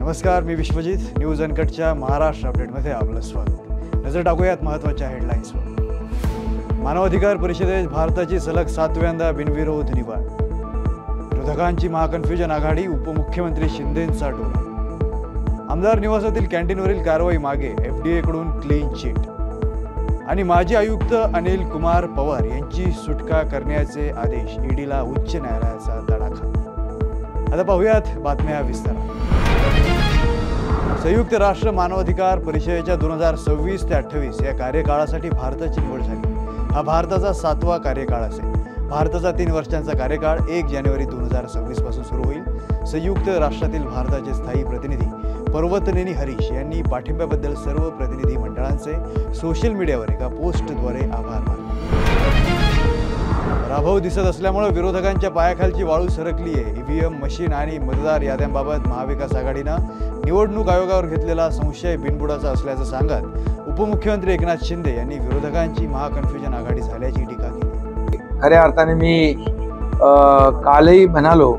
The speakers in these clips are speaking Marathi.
नमस्कार, मी विश्वजित. न्यूज अनकटच्या महाराष्ट्र अपडेटमध्ये आपलं स्वागत. नजर टाकूयात महत्त्वाच्या हेडलाईन्सवर. मानव अधिकार परिषदेत भारताची सलग 7व्यांदा बिनविरोध निवड. विरोधकांची महाकन्फ्युजन आघाडी, उपमुख्यमंत्री शिंदेंचा टोला. आमदार निवासातील कॅन्टीनवरील कारवाई मागे FDA कडून क्लीन चिट. आणि माजी आयुक्त अनिल कुमार पवार यांची सुटका करण्याचे आदेश. ईडीला उच्च न्यायालयाचा तडाखा. आता पाहूयात बातम्या विस्तारात. संयुक्त राष्ट्र मानवाधिकार परिषदेच्या 2026 ते 28 या कार्यकाळासाठी भारताची निवड झाली. हा भारताचा 7वा कार्यकाळ असेल. भारताचा 3 वर्षांचा कार्यकाळ 1 जानेवारी 2026 पासून सुरू होईल. संयुक्त राष्ट्रातील भारताचे स्थायी प्रतिनिधी पर्वतनेनी हरीश यांनी पाठिंब्याबद्दल सर्व प्रतिनिधी मंडळांचे सोशल मीडियावर एका पोस्टद्वारे आभार मानले. पराभव दिसत असल्यामुळे विरोधकांच्या पायाखालची वाळू सरकली आहे. EVM मशीन आणि मतदार याद्यांबाबत महाविकास आघाडीनं निवडणूक आयोगावर घेतलेला संशय बिनबुडाचा असल्याचं सांगत उपमुख्यमंत्री एकनाथ शिंदे यांनी विरोधकांची महाकन्फ्युजन आघाडी झाल्याची टीका केली. खऱ्या अर्थाने मी कालही म्हणालो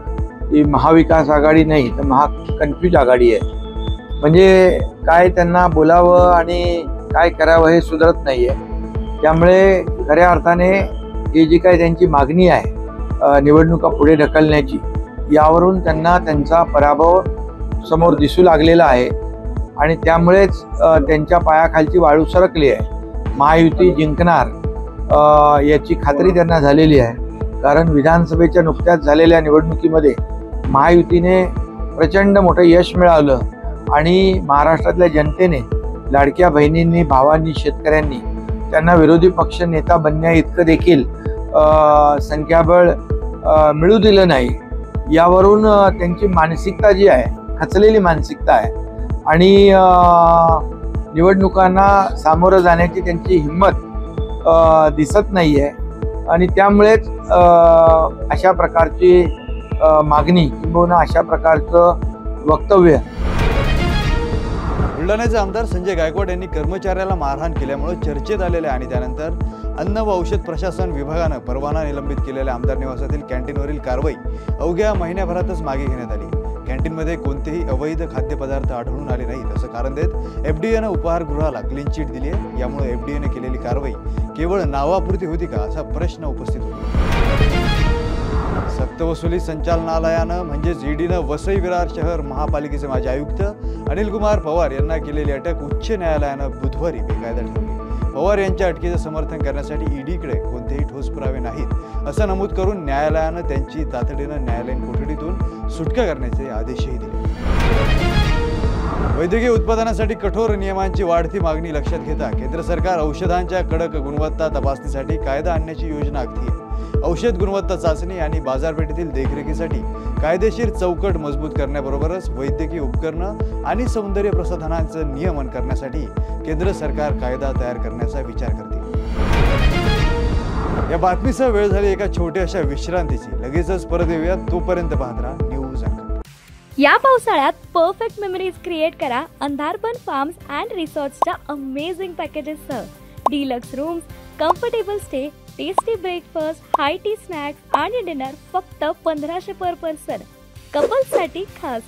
की महाविकास आघाडी नाही तर महाकन्फ्यूज आघाडी आहे. म्हणजे काय त्यांना बोलावं आणि काय करावं हे सुधरत नाही आहे. त्यामुळे खऱ्या अर्थाने ही जी काही त्यांची मागणी आहे निवडणुका पुढे ढकलण्याची, यावरून त्यांना त्यांचा पराभव समोर दिसू लागलेला आहे आणि त्यामुळेच त्यांच्या पायाखालची वाळू सरकली आहे. महायुती जिंकणार याची खात्री त्यांना झालेली आहे. कारण विधानसभेच्या नुकत्याच झालेल्या निवडणुकीमध्ये महायुतीने प्रचंड मोठं यश मिळवलं आणि महाराष्ट्रातल्या जनतेने, लाडक्या बहिणींनी, भावांनी, शेतकऱ्यांनी त्यांना विरोधी पक्ष नेता बनण्या इतकं देखील संख्याबळ मिळू दिलं नाही. यावरून त्यांची मानसिकता जी आहे, खचलेली मानसिकता आहे आणि निवडणुकांना सामोरं जाण्याची त्यांची हिंमत दिसत नाही आहे आणि त्यामुळेच अशा प्रकारची मागणी किंवा अशा प्रकारचं वक्तव्य. बुलढाण्याचे आमदार संजय गायकवाड यांनी कर्मचाऱ्याला मारहाण केल्यामुळे चर्चेत आलेले आणि त्यानंतर अन्न व औषध प्रशासन विभागानं परवाना निलंबित केलेल्या आमदार निवासातील कॅन्टीनवरील कारवाई अवघ्या महिन्याभरातच मागे घेण्यात आली. कॅन्टीनमध्ये कोणतेही अवैध खाद्यपदार्थ आढळून आले नाहीत असं कारण देत FDAनं उपहारगृहाला क्लीन चिट दिली आहे. यामुळे FDAनं केलेली कारवाई केवळ नावापुरती होती का असा प्रश्न उपस्थित होतो. सक्तवसुली संचालनालयानं म्हणजेच ईडीनं वसई विरार शहर महापालिकेचे माजी आयुक्त अनिल कुमार पवार यांना केलेली अटक उच्च न्यायालयानं बुधवारी बेकायदा ठरवली. पवार यांच्या अटकेचं समर्थन करण्यासाठी ईडीकडे कोणतेही ठोस पुरावे नाहीत असं नमूद करून न्यायालयानं त्यांची तातडीनं न्यायालयीन कोठडीतून सुटका करण्याचे आदेशही दिले. वैद्यकीय उत्पादनासाठी कठोर नियमांची वाढती मागणी लक्षात घेता केंद्र सरकार औषधांच्या कडक गुणवत्ता तपासणीसाठी कायदा आणण्याची योजना आखली आहे. औषध गुणवत्ता चाचणी आणि बाजारपेठेतील देखरेखीसाठी कायदेशीर चौकट मजबूत करण्याबरोबरच वैद्यकीय उपकरणं आणि सौंदर्य प्रसाधनांचं नियमन करण्यासाठी केंद्र सरकार कायदा तयार करण्याचा विचार करते. या बातमीसह वेळ झाली एका छोट्याशा विश्रांतीची. लगेचच परत येऊया. तोपर्यंत पाहत राहा न्यूज अनकट. या पावसाळ्यात परफेक्ट मेमरीज क्रिएट करा अंधारबन फार्म्स अँड रिसॉर्ट्सच्या अमेझिंग पॅकेजेससह. Deluxe rooms, comfortable stay, tasty breakfast, high tea snacks आणि डिनर फक्त 1500 पर पर्सन. कपल्ससाठी खास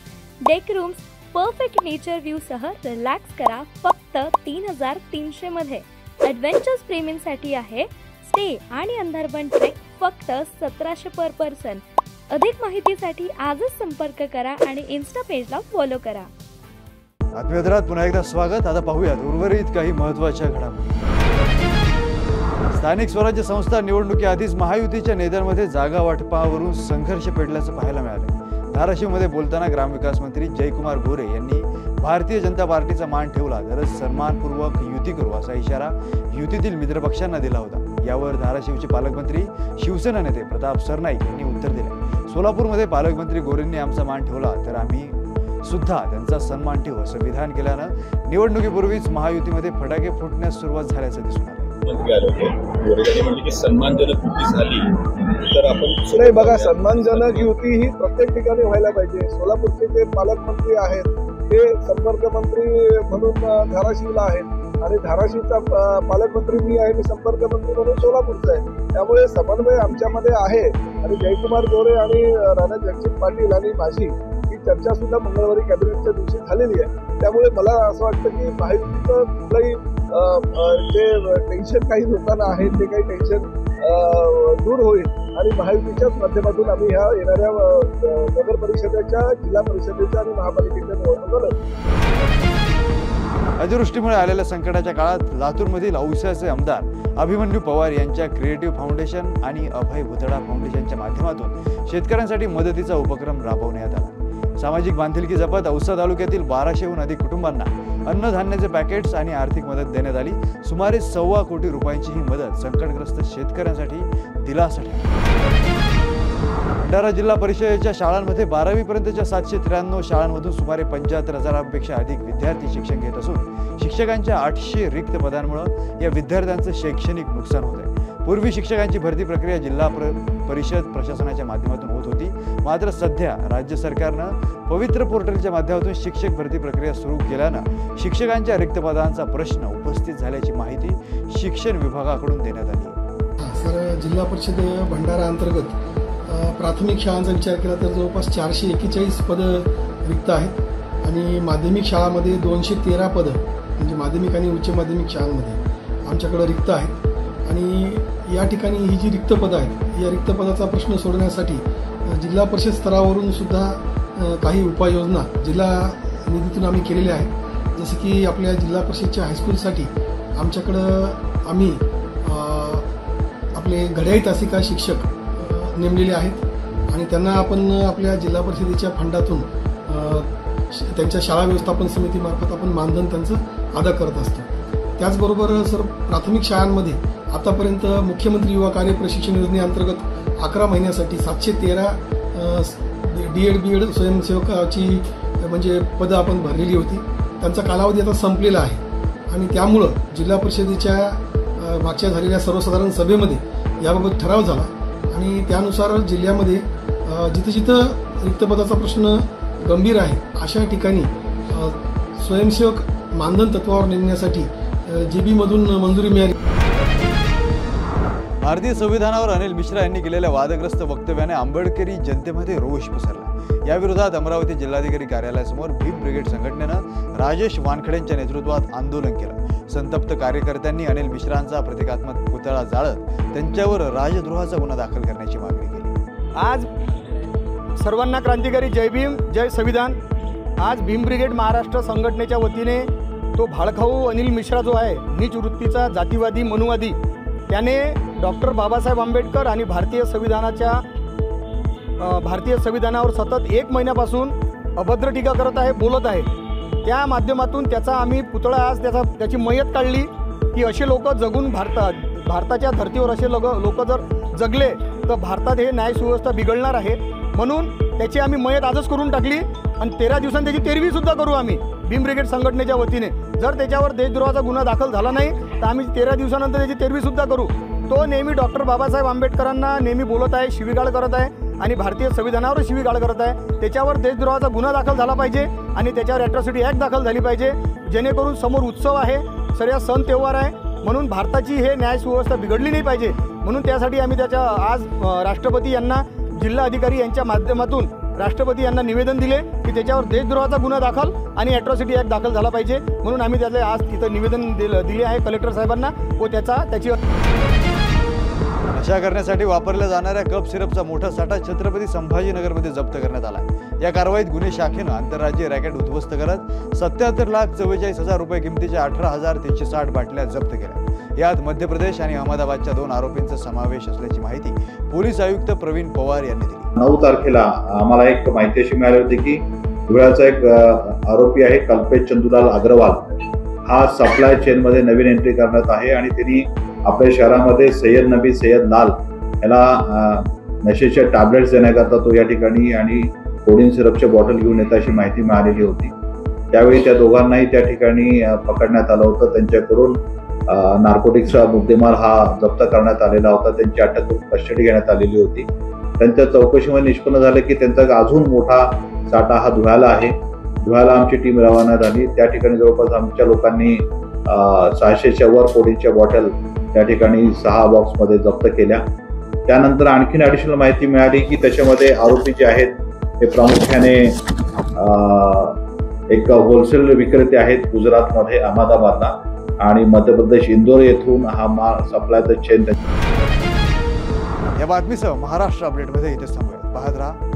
deck rooms, perfect nature view सह रिलॅक्स करा फक्त 3300 मध्ये. ॲडव्हेंचर्स प्रेमींसाठी आहे स्टे आणि अंधारबन ट्रेक फक्त 1700 पर पर्सन. अधिक माहितीसाठी आजच संपर्क करा आणि इन्स्टा पेजला फॉलो करा. बातमीपत्रात पुन्हा एकदा स्वागत. आता पाहूयात उर्वरित काही महत्त्वाच्या घडामोडी. स्थानिक स्वराज्य संस्था निवडणुकीआधीच महायुतीच्या नेत्यांमध्ये जागा वाटपावरून संघर्ष पेटल्याचं पाहायला मिळालं. धाराशिवमध्ये बोलताना ग्रामविकास मंत्री जयकुमार गोरे यांनी भारतीय जनता पार्टीचा मान ठेवला तरच सन्मानपूर्वक युती करू असा इशारा युतीतील मित्रपक्षांना दिला होता. यावर धाराशिवचे पालकमंत्री शिवसेना नेते प्रताप सरनाईक यांनी उत्तर दिले. सोलापूरमध्ये पालकमंत्री गोरेंनी आमचा मान ठेवला तर आम्ही सुद्धा त्यांचा सन्मान ठेवू असं विधान केल्यानं निवडणुकीपूर्वीच महायुतीमध्ये फटाके फुटण्यास सुरुवात झाल्याचं दिसून आलं. म्हणजे सन्मानजनक युती झाली तर आपण नाही. बघा, सन्मानजनक युती ही प्रत्येक ठिकाणी व्हायला पाहिजे. सोलापूरचे जे पालकमंत्री आहेत ते संपर्क मंत्री म्हणून धाराशिवला आहेत आणि धाराशिवचा पालकमंत्री मी आहे, मी संपर्क मंत्री म्हणून सोलापूरचा आहे. त्यामुळे समन्वय आमच्यामध्ये आहे आणि जयकुमार गोरे आणि राणा जगजित पाटील आणि माझी ही चर्चा सुद्धा मंगळवारी कॅबिनेटच्या दिवशी झालेली आहे. त्यामुळे मला असं वाटतं की महायुतीचं कुठलंही जे टेन्शन काही लोकांना आहे ते काही टेन्शन दूर होईल आणि महायुतीच्याच माध्यमातून आम्ही ह्या येणाऱ्या नगर परिषदेच्या, जिल्हा परिषदेच्या आणि महापालिकेच्या निवडणुका लढवू. अतिवृष्टीमुळे आलेल्या संकटाच्या काळात लातूरमधील औस्याचे आमदार अभिमन्यू पवार यांच्या क्रिएटिव्ह फाउंडेशन आणि अभय भुतडा फाउंडेशनच्या माध्यमातून शेतकऱ्यांसाठी मदतीचा उपक्रम राबवण्यात आला. सामाजिक बांधिलकी जपत औसा तालुक्यातील 1200हून अधिक कुटुंबांना अन्नधान्याचे पॅकेट्स आणि आर्थिक मदत देण्यात आली. सुमारे 1.25 कोटी रुपयांची ही मदत संकटग्रस्त शेतकऱ्यांसाठी दिलासा ठरली. भंडारा जिल्हा परिषदेच्या शाळांमध्ये 12वी पर्यंतच्या 793 शाळांमधून सुमारे 75,000पेक्षा अधिक विद्यार्थी शिक्षण घेत असून शिक्षकांच्या 800 रिक्त पदांमुळे या विद्यार्थ्यांचं शैक्षणिक नुकसान होत आहे. पूर्वी शिक्षकांची भरती प्रक्रिया जिल्हा परिषद प्रशासनाच्या माध्यमातून होत होती. मात्र सध्या राज्य सरकारनं पवित्र पोर्टलच्या माध्यमातून शिक्षक भरती प्रक्रिया सुरू केल्यानं शिक्षकांच्या रिक्त पदांचा प्रश्न उपस्थित झाल्याची माहिती शिक्षण विभागाकडून देण्यात आली. सर, जिल्हा परिषद भंडारा अंतर्गत प्राथमिक शाळांचा विचार केला तर जवळपास 441 पदं रिक्त आहेत आणि माध्यमिक शाळांमध्ये 213 पदं म्हणजे माध्यमिक आणि उच्च माध्यमिक शाळांमध्ये आमच्याकडे रिक्त आहेत. आणि या ठिकाणी ही जी रिक्त पदं आहेत या रिक्त पदाचा प्रश्न सोडवण्यासाठी जिल्हा परिषद स्तरावरून सुद्धा काही उपाययोजना जिल्हा निधीतून आम्ही केलेल्या आहेत. जसं की आपल्या जिल्हा परिषदच्या हायस्कूलसाठी आमच्याकडं आम्ही आपले घड्याळी तासिका शिक्षक नेमलेले आहेत आणि त्यांना आपण आपल्या जिल्हा परिषदेच्या फंडातून त्यांच्या शाळा व्यवस्थापन समितीमार्फत आपण मानधन त्यांचं अदा करत असतो. त्याचबरोबर सर, प्राथमिक शाळांमध्ये आतापर्यंत मुख्यमंत्री युवा कार्य प्रशिक्षण योजनेअंतर्गत 11 महिन्यासाठी 713 D.Ed. B.Ed. स्वयंसेवकाची म्हणजे पदं आपण भरलेली होती. त्यांचा कालावधी आता संपलेला आहे आणि त्यामुळं जिल्हा परिषदेच्या मागच्या झालेल्या सर्वसाधारण सभेमध्ये याबाबत ठराव झाला आणि त्यानुसार जिल्ह्यामध्ये जिथं जिथं रिक्त पदाचा प्रश्न गंभीर आहे अशा ठिकाणी स्वयंसेवक मानधन तत्वावर नेमण्यासाठी JB मधून मंजुरी मिळाली. भारतीय संविधानावर अनिल मिश्रा यांनी केलेल्या वादग्रस्त वक्तव्याने आंबेडकरी जनतेमध्ये रोष पसरला. याविरोधात अमरावती जिल्हाधिकारी कार्यालयासमोर भीम ब्रिगेड संघटनेनं राजेश वानखडेंच्या नेतृत्वात आंदोलन केलं. संतप्त कार्यकर्त्यांनी अनिल मिश्रांचा प्रतिकात्मक पुतळा जाळत त्यांच्यावर राजद्रोहाचा गुन्हा दाखल करण्याची मागणी केली. आज सर्वांना क्रांतिकारी जय भीम, जय संविधान. आज भीम ब्रिगेड महाराष्ट्र संघटनेच्या वतीने तो भाळखाऊ अनिल मिश्रा जो आहे, नीच वृत्तीचा, जातीवादी, मनुवादी, त्याने डॉक्टर बाबासाहेब आंबेडकर आणि भारतीय संविधानावर सतत 1 महिन्यापासून अभद्र टीका करत आहे, बोलत आहे. त्या माध्यमातून त्याचा आम्ही पुतळा आज त्याची मयत काढली की असे लोक जगून भारताच्या धर्तीवर असे लोक जर जगले तर भारतात हे न्याय सुव्यवस्था बिघडणार आहे. म्हणून त्याची आम्ही मयत आजच करून टाकली आणि 13 दिवसांनी त्याची 13वीसुद्धा करू आम्ही भीम ब्रिगेड संघटनेच्या वतीने. जर त्याच्यावर देशद्रोहाचा गुन्हा दाखल झाला नाही तर आम्ही 13 दिवसानंतर त्याची 13वीसुद्धा करू. तो नेहमी डॉक्टर बाबासाहेब आंबेडकरांना नेहमी बोलत आहे, शिवीगाळ करत आहे आणि भारतीय संविधानावर शिवीगाळ करत आहे. त्याच्यावर देशद्रोहाचा गुन्हा दाखल झाला पाहिजे आणि त्याच्यावर ॲट्रॉसिटी ॲक्ट दाखल झाली पाहिजे, जेणेकरून समोर उत्सव आहे, सर्व सण त्योहार आहे, म्हणून भारताची हे न्याय सुव्यवस्था बिघडली नाही पाहिजे. म्हणून त्यासाठी आम्ही आज राष्ट्रपती यांना, जिल्हा अधिकारी यांच्या माध्यमातून राष्ट्रपती यांना निवेदन दिले की त्याच्यावर देशद्रोहाचा गुन्हा दाखल आणि ॲट्रॉसिटी ॲक्ट दाखल झाला पाहिजे. म्हणून आम्ही त्याचे आज तिथं निवेदन दिले आहे कलेक्टर साहेबांना व त्याची नशा करण्यासाठी वापरल्या जाणाऱ्या कप सिरपचा मोठा साठा छत्रपती संभाजीनगरमध्ये जप्त करण्यात आला आहे. या कारवाईत गुन्हे शाखेनं आंतरराज्यीय रॅकेट उद्ध्वस्त करत 77,44,000 रुपये किमतीच्या 18,360 बाटल्या जप्त केल्या. यात मध्य प्रदेश आणि अहमदाबादच्या 2 आरोपींचा समावेश असल्याची माहिती पोलीस आयुक्त प्रवीण पवार यांनी दिली. 9 तारखेला आम्हाला एक माहिती अशी मिळाली होती की धुळ्याचा एक आरोपी आहे कल्पेश चंदूलाल अग्रवाल, हा सप्लाय चेनमध्ये नवीन एंट्री करण्यात आहे आणि त्यांनी आपल्या शहरामध्ये सय्यद नबी सय्यद लाल याला नशेच्या टॅबलेट्स देण्याकरता तो या ठिकाणी आणि कोडिन सिरपचे बॉटल घेऊन येत अशी माहिती मिळालेली होती. त्यावेळी त्या दोघांनाही त्या ठिकाणी पकडण्यात आलं होतं. त्यांच्याकडून नार्कोटिक्सचा मुद्देमाल हा जप्त करण्यात आलेला होता. त्यांची अटक करून कस्टडी घेण्यात आलेली होती. त्यांच्या चौकशीमध्ये निष्पन्न झालं की त्यांचा अजून मोठा साठा हा धुळ्याला आहे. धुळ्याला आमची टीम रवाना झाली. त्या ठिकाणी जवळपास आमच्या लोकांनी 600च्या वर कोडिनच्या बॉटल त्या ठिकाणी 6 बॉक्समध्ये जप्त केल्या. त्यानंतर आणखीन ॲडिशनल माहिती मिळाली की त्याच्यामध्ये आरोपी जे आहेत ते प्रामुख्याने एक होलसेल विक्रेते आहेत गुजरातमध्ये अहमदाबादला, आणि मध्य प्रदेश इंदोर येथून हा माल सप्लायचं चेन. या बातमीसह महाराष्ट्र अपडेटमध्ये इथेच थांबूया. पाहत राहा